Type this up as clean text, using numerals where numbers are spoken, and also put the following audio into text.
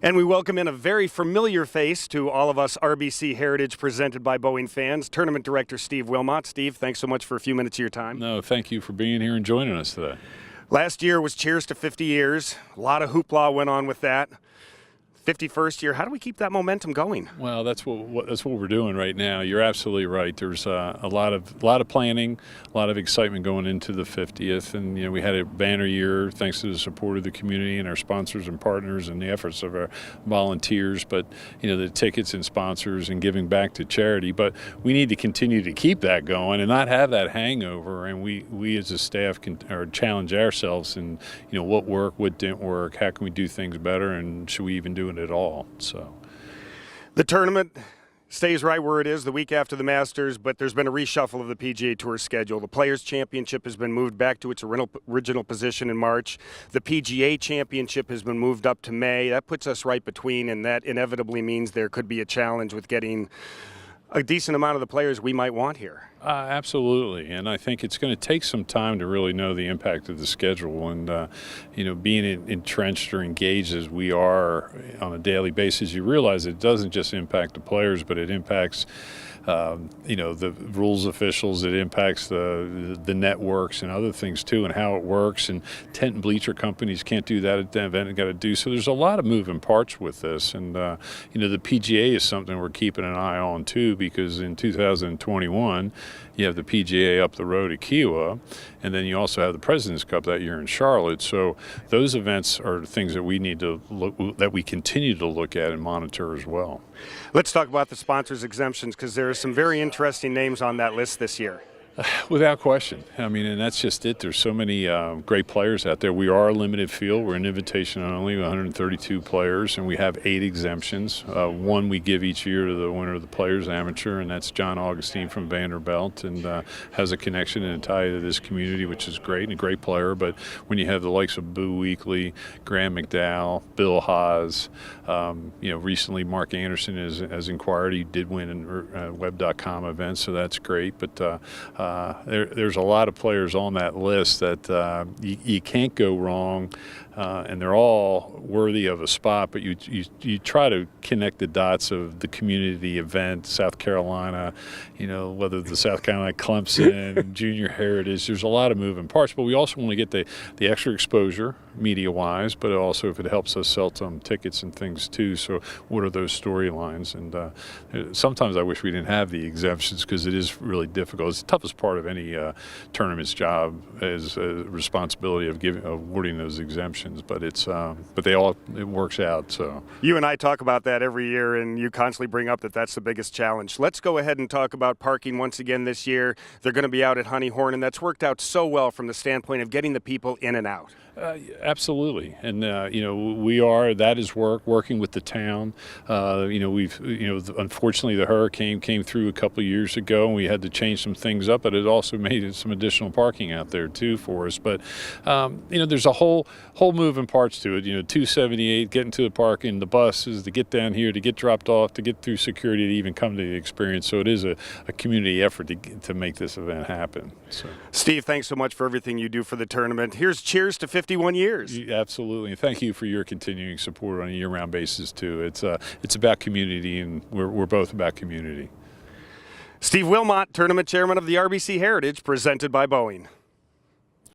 And we welcome in a very familiar face to all of us RBC Heritage presented by Boeing fans, Tournament Director Steve Wilmot. Steve, thanks so much for a few minutes of your time. No, thank you for being here and joining us today. Last year was Cheers to 50 Years. A lot of hoopla went on with that. 51st year, how do we keep that momentum going? Well, that's what we're doing right now. You're absolutely right. There's a lot of planning, a lot of excitement going into the 50th, and we had a banner year thanks to the support of the community and our sponsors and partners and the efforts of our volunteers. But the tickets and sponsors and giving back to charity. But we need to continue to keep that going and not have that hangover. And we as a staff can challenge ourselves and what worked, what didn't work, how can we do things better, and should we even do it at all? So the tournament stays right where it is the week after the Masters, but there's been a reshuffle of the PGA Tour schedule. The Players Championship has been moved back to its original position in March. The PGA Championship has been moved up to May. That puts us right between, and that inevitably means there could be a challenge with getting a decent amount of the players we might want here. Absolutely, and I think it's going to take some time to really know the impact of the schedule. And being entrenched or engaged as we are on a daily basis, you realize it doesn't just impact the players, but it impacts the rules officials. It impacts the networks and other things too, and how it works. And tent and bleacher companies can't do that at the event and got to do. So there's a lot of moving parts with this. And the PGA is something we're keeping an eye on too, because in 2021 you have the PGA up the road at Kiowa, and then you also have the President's Cup that year in Charlotte. So those events are things that we need to that we continue to look at and monitor as well. Let's talk about the sponsors exemptions, because there are some very interesting names on that list this year. Without question. I mean, and that's just it. There's so many great players out there. We are a limited field. We're an invitation only, 132 players, and we have 8 exemptions. One we give each year to the winner of the Players Amateur, and that's John Augustine from Vanderbilt, and has a connection and a tie to this community, which is great, and a great player. But when you have the likes of Boo Weekley, Graham McDowell, Bill Haas, recently Mark Anderson has inquired. He did win in web.com events, so that's great. But there's a lot of players on that list that you can't go wrong, and they're all worthy of a spot. But you try to connect the dots of the community event, South Carolina, whether the South Carolina Clemson, Junior Heritage. There's a lot of moving parts, but we also want to get the extra exposure media-wise, but also if it helps us sell some tickets and things too. So what are those storylines? And sometimes I wish we didn't have the exemptions, because it is really difficult. It's the toughest part of any tournament's job is a responsibility of awarding those exemptions. But it works out. So you and I talk about that every year, and you constantly bring up that that's the biggest challenge. Let's go ahead and talk about parking once again this year. They're going to be out at Honeyhorn, and that's worked out so well from the standpoint of getting the people in and out. Absolutely, and that is working with the town. Unfortunately the hurricane came through a couple of years ago, and we had to change some things up, but it also made some additional parking out there too for us. But there's a whole moving parts to it. 278 getting to the parking, the buses to get down here, to get dropped off, to get through security, to even come to the experience. So it is a community effort to make this event happen. So. Steve, thanks so much for everything you do for the tournament. Here's cheers to 51 years. Absolutely, and thank you for your continuing support on a year-round basis too. It's about community, and we're both about community. Steve Wilmot, Tournament Chairman of the RBC Heritage, presented by Boeing.